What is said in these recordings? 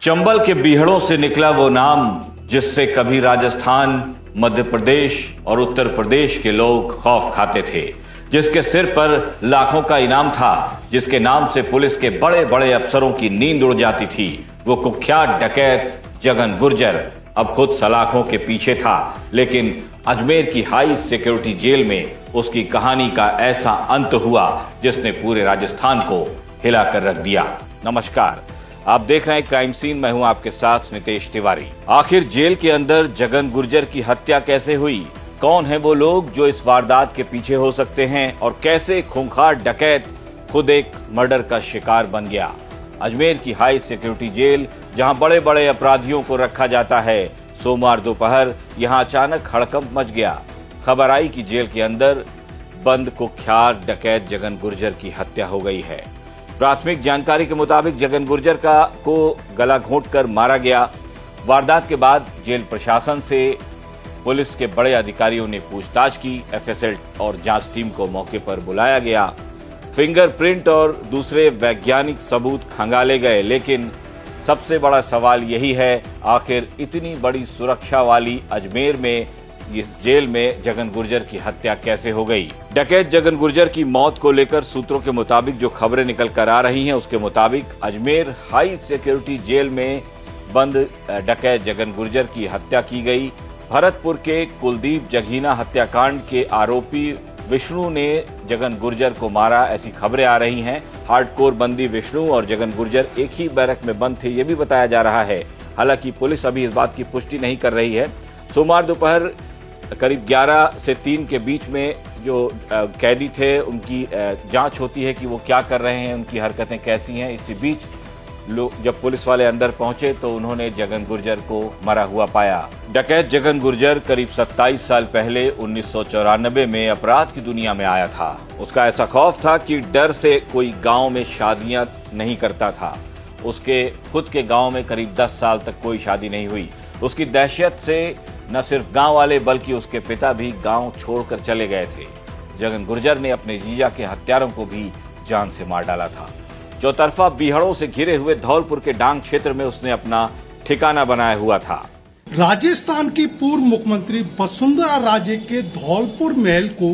चंबल के बीहड़ों से निकला वो नाम जिससे कभी राजस्थान, मध्य प्रदेश और उत्तर प्रदेश के लोग खौफ खाते थे, जिसके सिर पर लाखों का इनाम था, जिसके नाम से पुलिस के बड़े बड़े अफसरों की नींद उड़ जाती थी। वो कुख्यात डकैत जगन गुर्जर अब खुद सलाखों के पीछे था, लेकिन अजमेर की हाई सिक्योरिटी जेल में उसकी कहानी का ऐसा अंत हुआ जिसने पूरे राजस्थान को हिलाकर रख दिया। नमस्कार, आप देख रहे हैं क्राइम सीन। मैं हूं आपके साथ नितेश तिवारी। आखिर जेल के अंदर जगन गुर्जर की हत्या कैसे हुई? कौन है वो लोग जो इस वारदात के पीछे हो सकते हैं और कैसे खूंखार डकैत खुद एक मर्डर का शिकार बन गया? अजमेर की हाई सिक्योरिटी जेल, जहां बड़े बड़े अपराधियों को रखा जाता है, सोमवार दोपहर यहां अचानक हड़कंप मच गया। खबर आई कि जेल के अंदर बंद कुख्यात डकैत जगन गुर्जर की हत्या हो गई है। प्राथमिक जानकारी के मुताबिक जगन गुर्जर को गला घोंटकर मारा गया। वारदात के बाद जेल प्रशासन से पुलिस के बड़े अधिकारियों ने पूछताछ की। एफएसएल और जांच टीम को मौके पर बुलाया गया। फिंगरप्रिंट और दूसरे वैज्ञानिक सबूत खंगाले गए, लेकिन सबसे बड़ा सवाल यही है, आखिर इतनी बड़ी सुरक्षा वाली अजमेर में इस जेल में जगन गुर्जर की हत्या कैसे हो गई? डकैत जगन गुर्जर की मौत को लेकर सूत्रों के मुताबिक जो खबरें निकल कर आ रही हैं, उसके मुताबिक अजमेर हाई सिक्योरिटी जेल में बंद डकैत जगन गुर्जर की हत्या की गई। भरतपुर के कुलदीप जघीना हत्याकांड के आरोपी विष्णु ने जगन गुर्जर को मारा, ऐसी खबरें आ रही हैं। हार्डकोर बंदी विष्णु और जगन गुर्जर एक ही बैरक में बंद थे, ये भी बताया जा रहा है। हालांकि पुलिस अभी इस बात की पुष्टि नहीं कर रही है। सोमवार दोपहर करीब 11 से 3 के बीच में जो कैदी थे, उनकी जांच होती है कि वो क्या कर रहे हैं, उनकी हरकतें कैसी हैं। इसी बीच जब पुलिस वाले अंदर पहुंचे तो उन्होंने जगन गुर्जर को मरा हुआ पाया। डकैत जगन गुर्जर करीब 27 साल पहले 1994 में अपराध की दुनिया में आया था। उसका ऐसा खौफ था कि डर से कोई गांव में शादियां नहीं करता था। उसके खुद के गांव में करीब 10 साल तक कोई शादी नहीं हुई। उसकी दहशत से न सिर्फ गांव वाले बल्कि उसके पिता भी गांव छोड़कर चले गए थे। जगन गुर्जर ने अपने जीजा के हत्यारों को भी जान से मार डाला था। चौतरफा बीहड़ों से घिरे हुए धौलपुर के डांग क्षेत्र में उसने अपना ठिकाना बनाया हुआ था। राजस्थान की पूर्व मुख्यमंत्री वसुंधरा राजे के धौलपुर महल को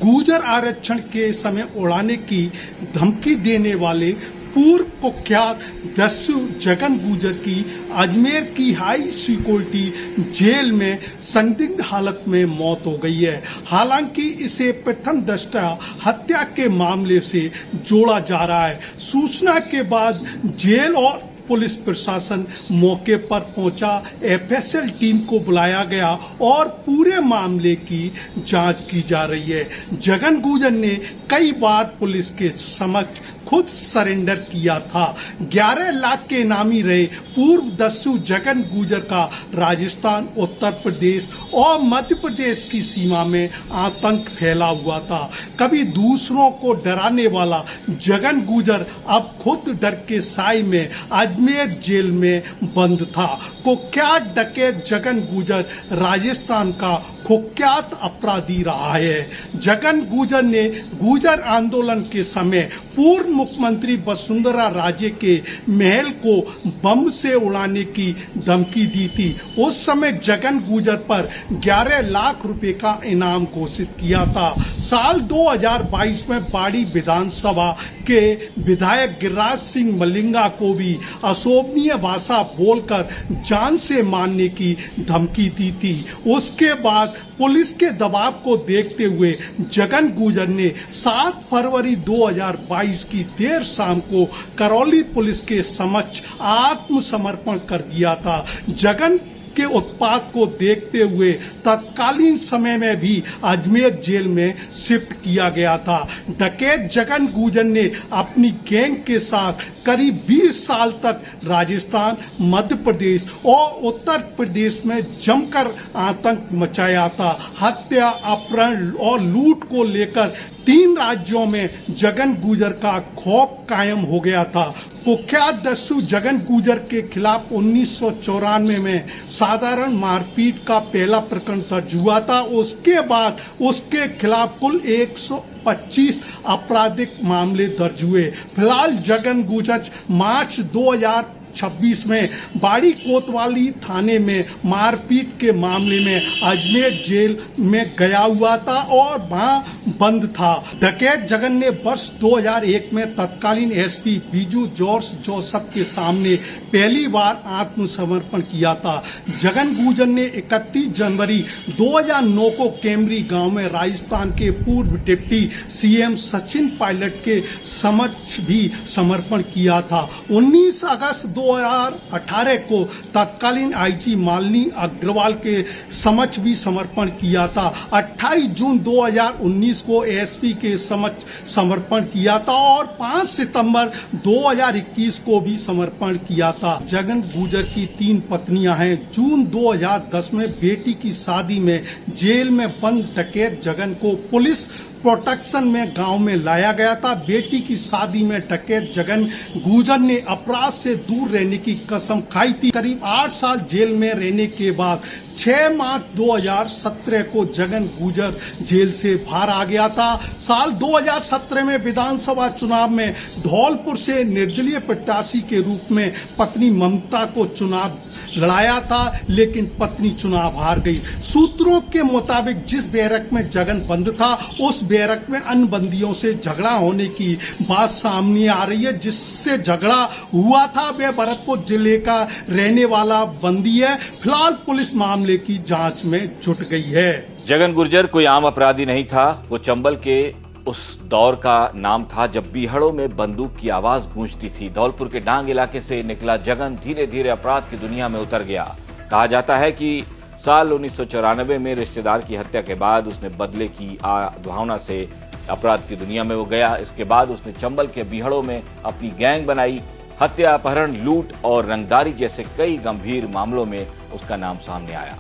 गुर्जर आरक्षण के समय उड़ाने की धमकी देने वाले पूर्व कुख्यात दस्यु जगन गुर्जर की अजमेर की हाई सिक्योरिटी जेल में संदिग्ध हालत में मौत हो गई है। हालांकि इसे प्रथम दृष्टया हत्या के मामले से जोड़ा जा रहा है। सूचना के बाद जेल और पुलिस प्रशासन मौके पर पहुंचा। एफएसएल टीम को बुलाया गया और पूरे मामले की जांच की जा रही है। जगन गुर्जर ने कई बार पुलिस के समक्ष खुद सरेंडर किया था। 11 लाख के इनामी रहे पूर्व दस्यु जगन गुर्जर का राजस्थान, उत्तर प्रदेश और मध्य प्रदेश की सीमा में आतंक फैला हुआ था। कभी दूसरों को डराने वाला जगन गुर्जर अब खुद डर के साए में अजमेर जेल में बंद था। कुख्यात डकैत जगन गुर्जर राजस्थान का कुख्यात अपराधी रहा है। जगन गुर्जर ने गुर्जर आंदोलन के समय पूर्व मुख्यमंत्री वसुंधरा राजे के महल को बम से उड़ाने की धमकी दी थी। उस समय जगन गुर्जर पर 11 लाख रुपए का इनाम घोषित किया था। साल 2022 में बाड़ी विधानसभा के विधायक गिरिराज सिंह मलिंगा को भी अशोभनीय भाषा बोलकर जान से मारने की धमकी दी थी। उसके बाद पुलिस के दबाव को देखते हुए जगन गुर्जर ने 7 फरवरी 2022 की देर शाम को करौली पुलिस के समक्ष आत्मसमर्पण कर दिया था। जगन के उत्पात को देखते हुए तत्कालीन समय में भी अजमेर जेल में शिफ्ट किया गया था। डकैत जगन गुर्जर ने अपनी गैंग के साथ करीब 20 साल तक राजस्थान, मध्य प्रदेश और उत्तर प्रदेश में जमकर आतंक मचाया था। हत्या, अपहरण और लूट को लेकर 3 राज्यों में जगन गुर्जर का खौफ कायम हो गया था। कुख्यात दस्यु जगन गुर्जर के खिलाफ 1994 में साधारण मारपीट का पहला प्रकरण दर्ज हुआ था। उसके बाद उसके खिलाफ कुल 125 आपराधिक मामले दर्ज हुए। फिलहाल जगन गुर्जर मार्च 2000 2026 में बाड़ी कोतवाली थाने में मारपीट के मामले में अजमेर जेल में गया हुआ था और वहां बंद था। डकैत जगन ने वर्ष 2001 में तत्कालीन एसपी बीजू जॉर्ज जोसेफ के सामने पहली बार आत्मसमर्पण किया था। जगन गुर्जर ने 31 जनवरी 2009 को कैमरी गांव में राजस्थान के पूर्व डिप्टी सीएम सचिन पायलट के समक्ष भी समर्पण किया था। 19 अगस्त 2018 को तत्कालीन आईजी मालिनी अग्रवाल के समक्ष भी समर्पण किया था। 28 जून 2019 को एसपी के समक्ष समर्पण किया था और 5 सितंबर 2021 को भी समर्पण किया था। जगन गुर्जर की 3 पत्नियां हैं। जून 2010 में बेटी की शादी में जेल में बंद डकैत जगन को पुलिस प्रोटेक्शन में गांव में लाया गया था। बेटी की शादी में डकैत जगन गुर्जर ने अपराध से दूर रहने की कसम खाई थी। करीब 8 साल जेल में रहने के बाद 6 मार्च 2017 को जगन गुर्जर जेल से बाहर आ गया था। साल 2017 में विधानसभा चुनाव में धौलपुर से निर्दलीय प्रत्याशी के रूप में पत्नी ममता को चुनाव लड़ाया था, लेकिन पत्नी चुनाव हार गई। सूत्रों के मुताबिक जिस बैरक में जगन बंद था उस बैरक में अन्य बंदियों से झगड़ा होने की बात सामने आ रही है। जिससे झगड़ा हुआ था वह भरतपुर जिले का रहने वाला बंदी है। फिलहाल पुलिस मामले की जांच में जुट गई है। जगन गुर्जर कोई आम अपराधी नहीं था। वो चंबल के उस दौर का नाम था जब बीहड़ों में बंदूक की आवाज गूंजती थी। धौलपुर के डांग इलाके से निकला जगन धीरे धीरे अपराध की दुनिया में उतर गया। कहा जाता है कि साल 1994 में रिश्तेदार की हत्या के बाद उसने बदले की भावना से अपराध की दुनिया में वो गया। इसके बाद उसने चंबल के बीहड़ों में अपनी गैंग बनाई। हत्या, अपहरण, लूट और रंगदारी जैसे कई गंभीर मामलों में उसका नाम सामने आया।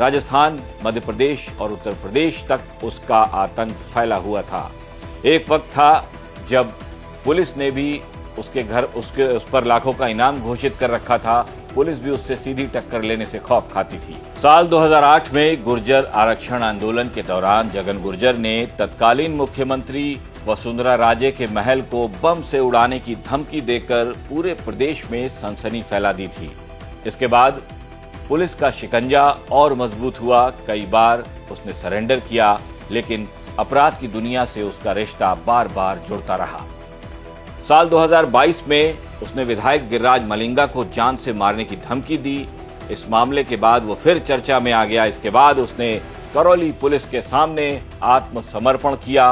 राजस्थान, मध्य प्रदेश और उत्तर प्रदेश तक उसका आतंक फैला हुआ था। एक वक्त था जब पुलिस ने भी उस पर लाखों का इनाम घोषित कर रखा था। पुलिस भी उससे सीधी टक्कर लेने से खौफ खाती थी। साल 2008 में गुर्जर आरक्षण आंदोलन के दौरान जगन गुर्जर ने तत्कालीन मुख्यमंत्री वसुंधरा राजे के महल को बम से उड़ाने की धमकी देकर पूरे प्रदेश में सनसनी फैला दी थी। इसके बाद पुलिस का शिकंजा और मजबूत हुआ। कई बार उसने सरेंडर किया, लेकिन अपराध की दुनिया से उसका रिश्ता बार बार जुड़ता रहा। साल 2022 में उसने विधायक गिरिराज मलिंगा को जान से मारने की धमकी दी। इस मामले के बाद वो फिर चर्चा में आ गया। इसके बाद उसने करौली पुलिस के सामने आत्मसमर्पण किया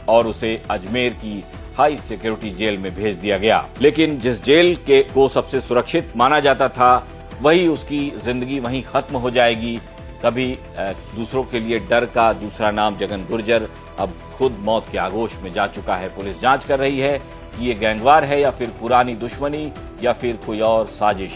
और उसे अजमेर की हाई सिक्योरिटी जेल में भेज दिया गया। लेकिन जिस जेल को सबसे सुरक्षित माना जाता था, वही उसकी जिंदगी वहीं खत्म हो जाएगी। कभी दूसरों के लिए डर का दूसरा नाम जगन गुर्जर अब खुद मौत के आगोश में जा चुका है। पुलिस जांच कर रही है कि ये गैंगवार है या फिर पुरानी दुश्मनी या फिर कोई और साजिश।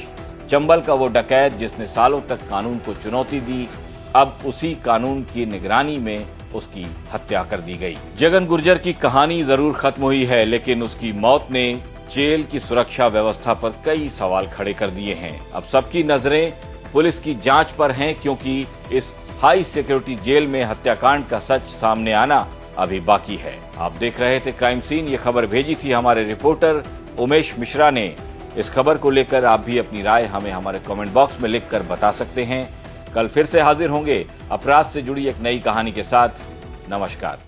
चंबल का वो डकैत जिसने सालों तक कानून को चुनौती दी, अब उसी कानून की निगरानी में उसकी हत्या कर दी गई। जगन गुर्जर की कहानी जरूर खत्म हुई है, लेकिन उसकी मौत ने जेल की सुरक्षा व्यवस्था पर कई सवाल खड़े कर दिए हैं। अब सबकी नजरें पुलिस की जांच पर हैं, क्योंकि इस हाई सिक्योरिटी जेल में हत्याकांड का सच सामने आना अभी बाकी है। आप देख रहे थे क्राइम सीन। ये खबर भेजी थी हमारे रिपोर्टर उमेश मिश्रा ने। इस खबर को लेकर आप भी अपनी राय हमें हमारे कमेंट बॉक्स में लिखकर बता सकते हैं। कल फिर से हाजिर होंगे अपराध से जुड़ी एक नई कहानी के साथ। नमस्कार।